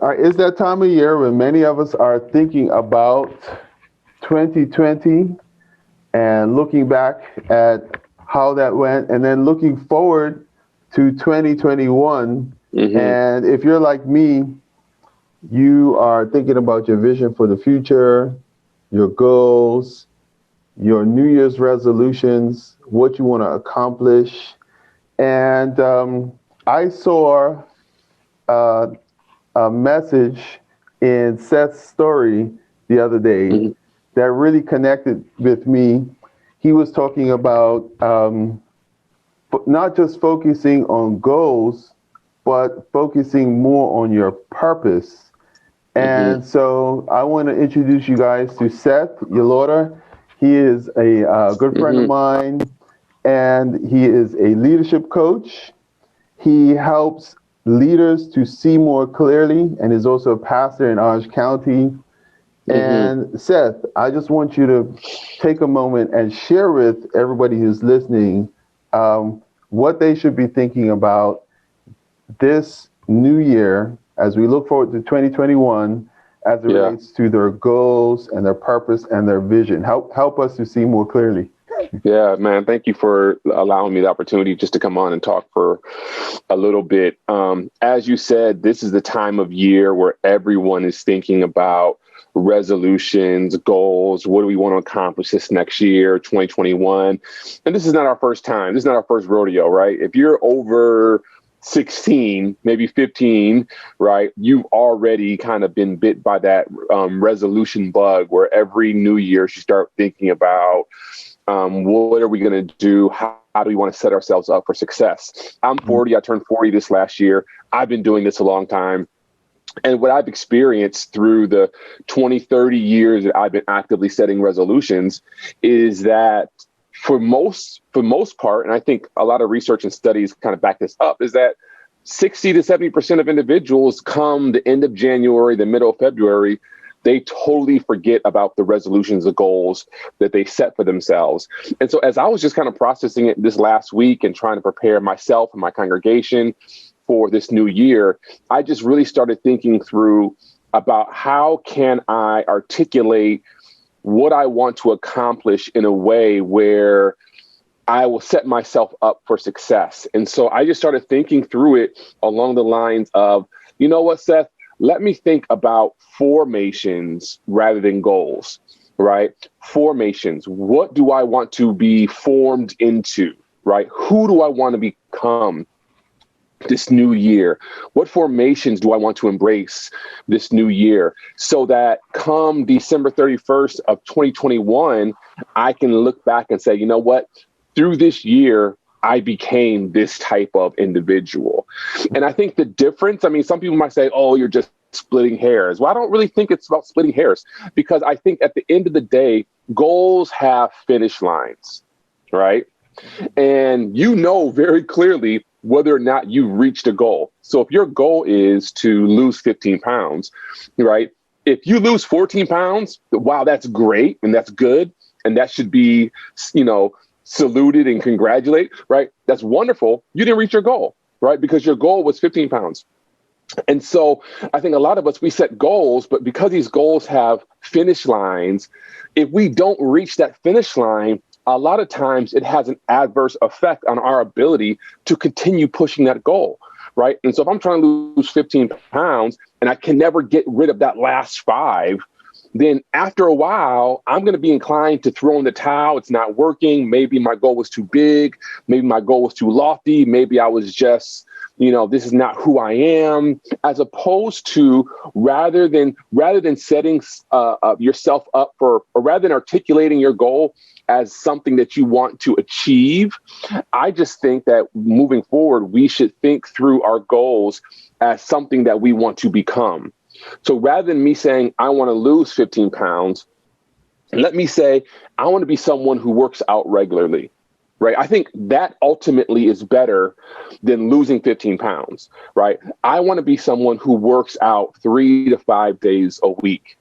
All right, it's that time of year when many of us are thinking about 2020 and looking back at how that went, and then looking forward to 2021. Hmm. And if you're like me, you are thinking about your vision for the future, your goals, your New Year's resolutions, what you want to accomplish. And I saw uh, a message in Seth's story the other day Hmm. that really connected with me. He was talking about not just focusing on goals, but focusing more on your purpose. Hmm. And so I want to introduce you guys to Seth Yelorda. He is a good friend of Hmm. mine, and he is a leadership coach. He helps leaders to see more clearly and is also a pastor in Orange County. Hmm. And Seth, I just want you to take a moment and share with everybody who's listening what they should be thinking about this new year as we look forward to 2021 as it Yeah. relates to their goals and their purpose and their vision. Help us to see more clearly. Yeah, man. Thank you for allowing me the opportunity just to come on and talk for a little bit. As you said, this is the time of year where everyone is thinking about resolutions, goals. What do we want to accomplish this next year, 2021? And this is not our first time. This is not our first rodeo, right? If you're over 16, maybe 15, right, you've already kind of been bit by that resolution bug where every new year you start thinking about what are we going to do? How do we want to set ourselves up for success? I'm 40. I turned 40 this last year. I've been doing this a long time. And what I've experienced through the 20, 30 years that I've been actively setting resolutions is that for most part, and I think a lot of research and studies kind of back this up, is that 60 to 70% of individuals come the end of January, the middle of February, they totally forget about the resolutions, the goals that they set for themselves. And so as I was just kind of processing it this last week and trying to prepare myself and my congregation for this new year, I just really started thinking through about how can I articulate what I want to accomplish in a way where I will set myself up for success. And so I just started thinking through it along the lines of, you know what, Seth, let me think about formations rather than goals, right? Formations. What do I want to be formed into, right? Who do I want to become this new year? What formations do I want to embrace this new year so that come December 31st of 2021, I can look back and say, you know what, through this year, I became this type of individual. And I think the difference, I mean, some people might say, oh, you're just splitting hairs. Well, I don't really think it's about splitting hairs because I think at the end of the day, goals have finish lines, right? And you know very clearly whether or not you reached a goal. So if your goal is to lose 15 pounds, right? If you lose 14 pounds, wow, that's great and that's good. And that should be, you know, saluted and congratulate, right? That's wonderful. You didn't reach your goal, right? Because your goal was 15 pounds. And so I think a lot of us, we set goals, but because these goals have finish lines, if we don't reach that finish line, a lot of times it has an adverse effect on our ability to continue pushing that goal, right? And so if I'm trying to lose 15 pounds and I can never get rid of that last 5, then after a while, I'm going to be inclined to throw in the towel. It's not working. Maybe my goal was too big. Maybe my goal was too lofty. Maybe I was just, you know, this is not who I am, as opposed to rather than setting yourself up for, or rather than articulating your goal as something that you want to achieve. I just think that moving forward, we should think through our goals as something that we want to become. So rather than me saying, I want to lose 15 pounds, let me say, I want to be someone who works out regularly, right? I think that ultimately is better than losing 15 pounds, right? I want to be someone who works out 3 to 5 days a week,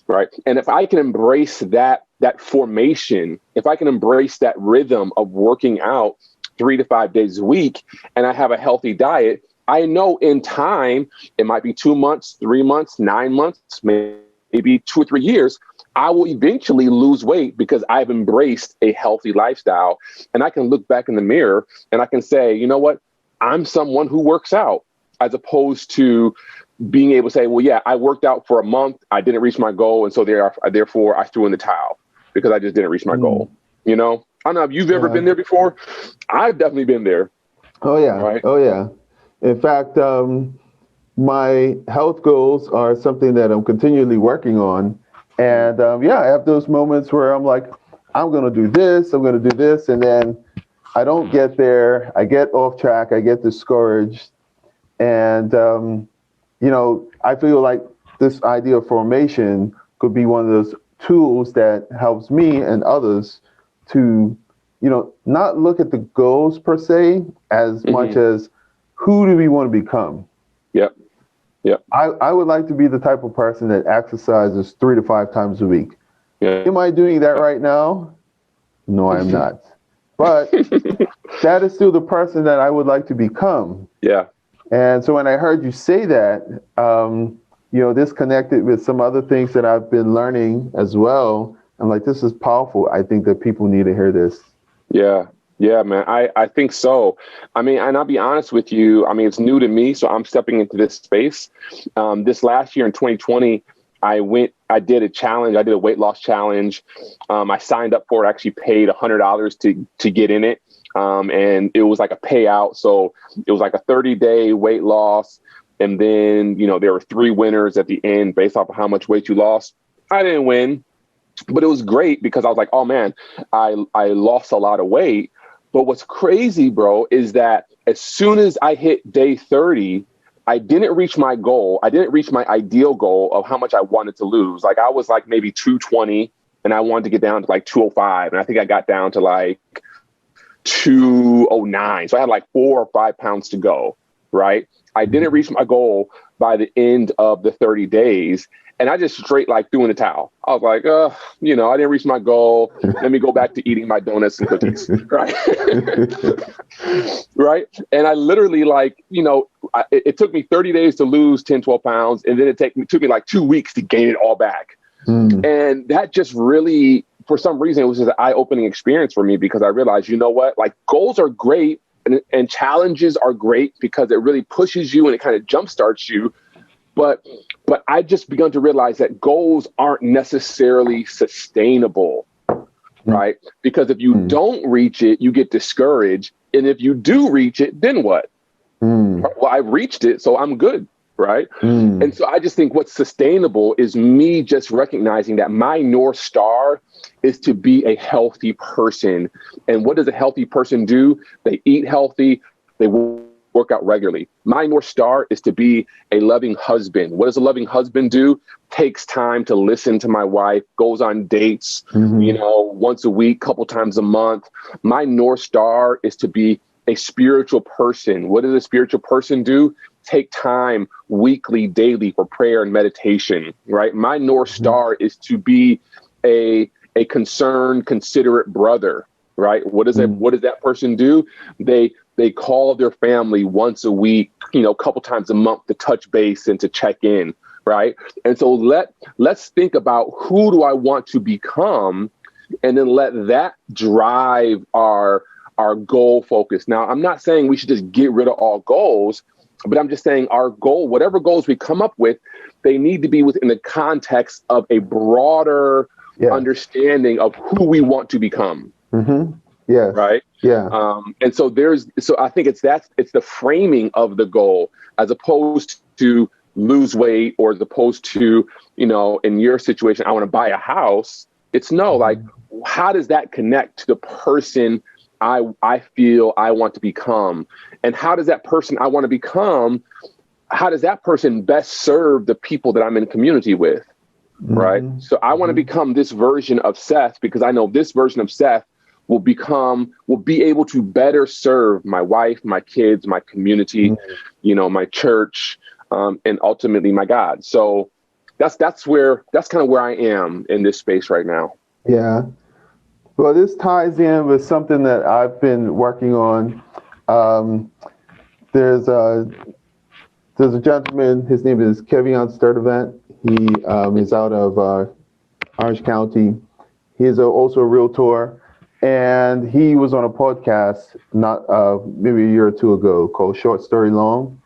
right? And if I can embrace that formation, if I can embrace that rhythm of working out 3 to 5 days a week, and I have a healthy diet, I know in time, it might be 2 months, 3 months, 9 months, maybe 2 or 3 years, I will eventually lose weight because I've embraced a healthy lifestyle. And I can look back in the mirror and I can say, you know what? I'm someone who works out, as opposed to being able to say, well, yeah, I worked out for a month. I didn't reach my goal. And so therefore I threw in the towel because I just didn't reach my goal. You know, I don't know if you've ever been there before. I've definitely been there. Oh, yeah. Right. Oh, yeah. In fact, my health goals are something that I'm continually working on. And I have those moments where I'm like, I'm going to do this, I'm going to do this. And then I don't get there. I get off track. I get discouraged. And, I feel like this idea of formation could be one of those tools that helps me and others to, not look at the goals per se as much as who do we want to become? Yep. Yep. I would like to be the type of person that exercises 3 to 5 times a week. Yeah. Am I doing that right now? No, I'm not. But that is still the person that I would like to become. Yeah. And so when I heard you say that, this connected with some other things that I've been learning as well. I'm like, this is powerful. I think that people need to hear this. Yeah. Yeah, man. I think so. I mean, and I'll be honest with you. I mean, it's new to me, so I'm stepping into this space. This last year in 2020, I did a challenge. I did a weight loss challenge. I signed up for it, actually paid $100 to get in it. And it was like a payout. So it was like a 30-day weight loss. And then, there were 3 winners at the end based off of how much weight you lost. I didn't win, but it was great because I was like, oh man, I lost a lot of weight. But what's crazy, bro, is that as soon as I hit day 30, I didn't reach my goal. I didn't reach my ideal goal of how much I wanted to lose. Like I was like maybe 220 and I wanted to get down to like 205. And I think I got down to like 209. So I had like 4 or 5 pounds to go. Right. I didn't reach my goal by the end of the 30 days. And I just straight like threw in the towel. I was like, I didn't reach my goal. Let me go back to eating my donuts and cookies. Right. Right. And I literally it took me 30 days to lose 10, 12 pounds. And then it took me like 2 weeks to gain it all back. And that just really, for some reason, it was just an eye-opening experience for me because I realized, you know what, like goals are great and challenges are great because it really pushes you and it kind of jumpstarts you. But I just begun to realize that goals aren't necessarily sustainable, right? Because if you don't reach it, you get discouraged. And if you do reach it, then what? Well, I reached it, so I'm good, right? And so I just think what's sustainable is me just recognizing that my North Star is to be a healthy person. And what does a healthy person do? They eat healthy, they work out regularly. My North Star is to be a loving husband. What does a loving husband do? Takes time to listen to my wife, goes on dates, once a week, couple times a month. My North Star is to be a spiritual person. What does a spiritual person do? Take time weekly, daily for prayer and meditation, right? My North Star is to be a concerned, considerate brother, right? What does that person do? They call their family once a week, a couple times a month to touch base and to check in, right? And so let's think about who do I want to become, and then let that drive our goal focus. Now, I'm not saying we should just get rid of all goals, but I'm just saying our goal, whatever goals we come up with, they need to be within the context of a broader understanding of who we want to become. Yeah. Right. Yeah. And so I think it's the framing of the goal as opposed to lose weight, or as opposed to, in your situation, I want to buy a house. It's like, how does that connect to the person I feel I want to become? And how does that person I want to become, how does that person best serve the people that I'm in community with? Right. So I want to become this version of Seth because I know this version of Seth will be able to better serve my wife, my kids, my community, my church, and ultimately my God. So that's kind of where I am in this space right now. Yeah. Well, this ties in with something that I've been working on. There's there's a gentleman, his name is Kevion Sturdivant. He is out of Orange County. He is also a realtor, and he was on a podcast not maybe a year or two ago called Short Story Long,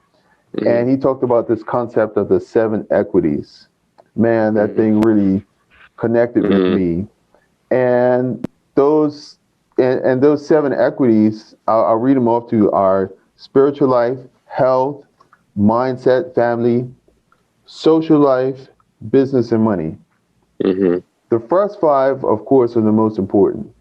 and he talked about this concept of the 7 equities. Man, that thing really connected with me. And those and those 7 equities, I'll read them off to you, are spiritual life, health, mindset, family, social life, business, and money. The first 5, of course, are the most important.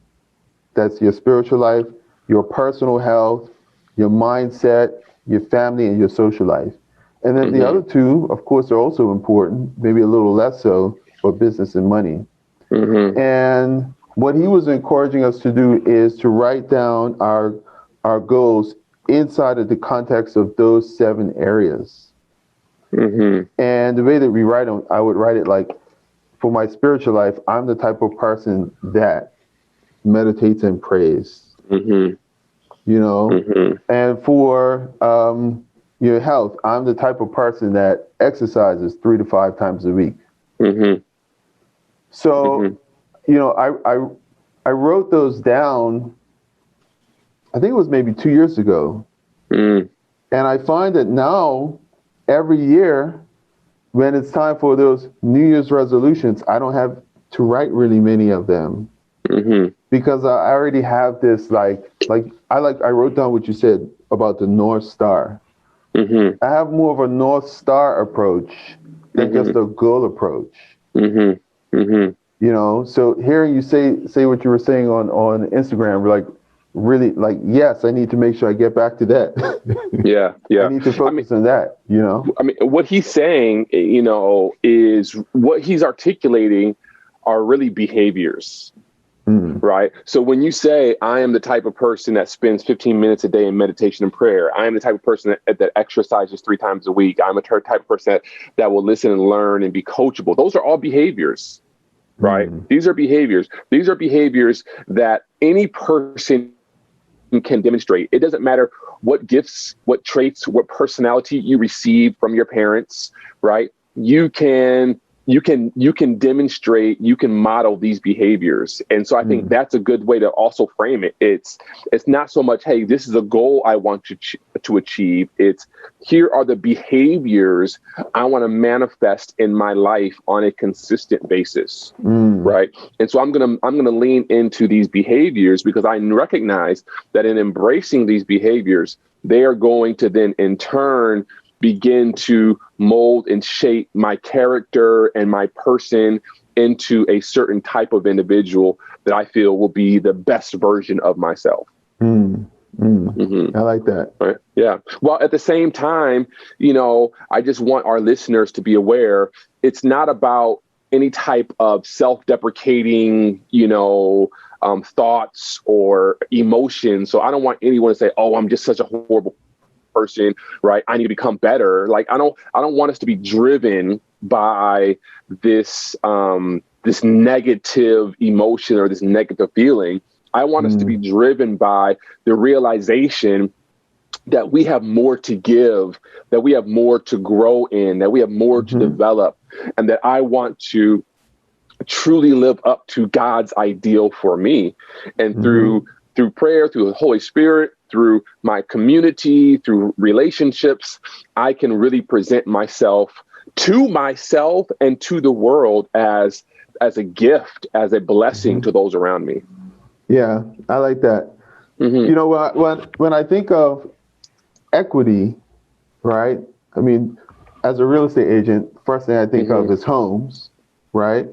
That's your spiritual life, your personal health, your mindset, your family, and your social life. And then the other 2, of course, are also important, maybe a little less so, for business and money. And what he was encouraging us to do is to write down our goals inside of the context of those 7 areas. And the way that we write them, I would write it like, for my spiritual life, I'm the type of person that meditates and prays. You know, and for your health, I'm the type of person that exercises 3 to 5 times a week. So, you know, I wrote those down. I think it was maybe 2 years ago, and I find that now every year, when it's time for those New Year's resolutions, I don't have to write really many of them because I already have this I wrote down what you said about the North Star. I have more of a North Star approach than just a goal approach. You know, so hearing you say what you were saying on Instagram, like really like, yes, I need to make sure I get back to that. Yeah. I need to focus on that, you know? I mean, what he's saying, you know, is what he's articulating are really behaviors, right? So when you say, I am the type of person that spends 15 minutes a day in meditation and prayer, I am the type of person that exercises 3 times a week, I'm a type of person that will listen and learn and be coachable. Those are all behaviors, right? These are behaviors. These are behaviors that any person can demonstrate. It doesn't matter what gifts, what traits, what personality you receive from your parents, right? You can demonstrate, you can model these behaviors. And so I think that's a good way to also frame it. It's not so much, hey, this is a goal I want to achieve. It's, here are the behaviors I want to manifest in my life on a consistent basis, right? And so I'm gonna lean into these behaviors because I recognize that in embracing these behaviors, they are going to then in turn begin to mold and shape my character and my person into a certain type of individual that I feel will be the best version of myself. I like that. Right. Yeah. Well, at the same time, you know, I just want our listeners to be aware, it's not about any type of self-deprecating, you know, thoughts or emotions. So I don't want anyone to say, oh, I'm just such a horrible person, right? I need to become better. Like, I don't want us to be driven by this, this negative emotion or this negative feeling. I want us to be driven by the realization that we have more to give, that we have more to grow in, that we have more to develop, and that I want to truly live up to God's ideal for me. And through prayer, through the Holy Spirit, through my community, through relationships, I can really present myself and to the world as a gift, as a blessing to those around me. Yeah, I like that. You know, when I think of equity, right? I mean, as a real estate agent, first thing I think of is homes, right?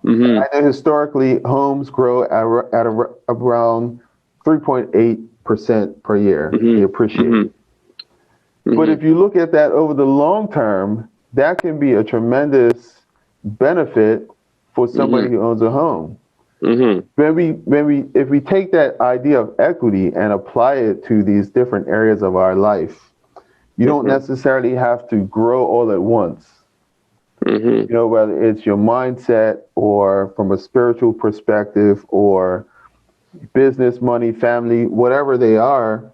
I know historically homes grow at around 3.8% per year. They appreciate. But if you look at that over the long term, that can be a tremendous benefit for somebody who owns a home. If we take that idea of equity and apply it to these different areas of our life, you don't necessarily have to grow all at once. You know, whether it's your mindset or from a spiritual perspective or business, money, family, whatever they are,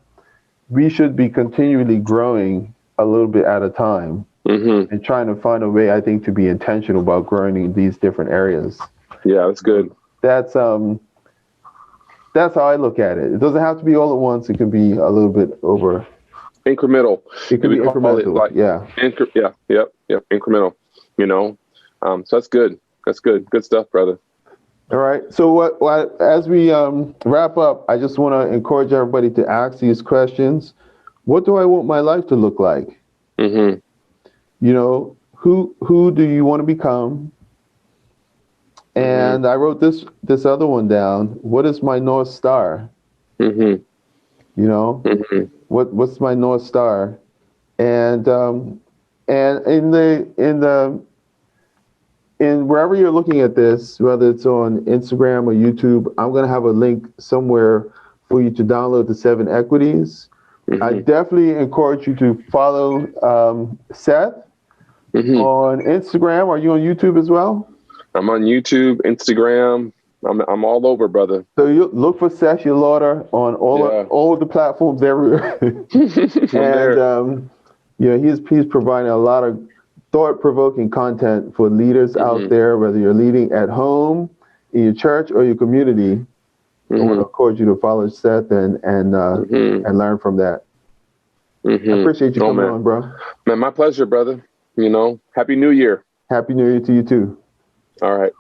we should be continually growing a little bit at a time, and trying to find a way, I think, to be intentional about growing in these different areas. Yeah, that's good. That's how I look at it. It doesn't have to be all at once. It can be a little bit over. Incremental. It can We be call it incremental. like Yeah. yep, incremental. You know, so that's good. That's good. Good stuff, brother. All right. So what as we wrap up, I just want to encourage everybody to ask these questions. What do I want my life to look like? Mm-hmm. You know, who do you want to become? And I wrote this other one down. What is my North Star? Mm-hmm. You know, Mm-hmm. what's my North Star? And in wherever you're looking at this, whether it's on Instagram or YouTube, I'm gonna have a link somewhere for you to download the Seven Equities. I Mm-hmm. definitely encourage you to follow Seth Mm-hmm. on Instagram. Are you on YouTube as well? I'm on YouTube, Instagram. I'm all over, brother. So you look for Seth Yelorda on Yeah. all of the platforms everywhere. I'm And there. he's providing a lot of thought-provoking content for leaders out Mm-hmm. there, whether you're leading at home, in your church, or your community. I want to Mm-hmm. encourage you to follow Seth Mm-hmm. and learn from that. I Mm-hmm. appreciate you Oh coming man. on, bro. Man, my pleasure, brother. You know, Happy New Year. Happy New Year to you too. All right.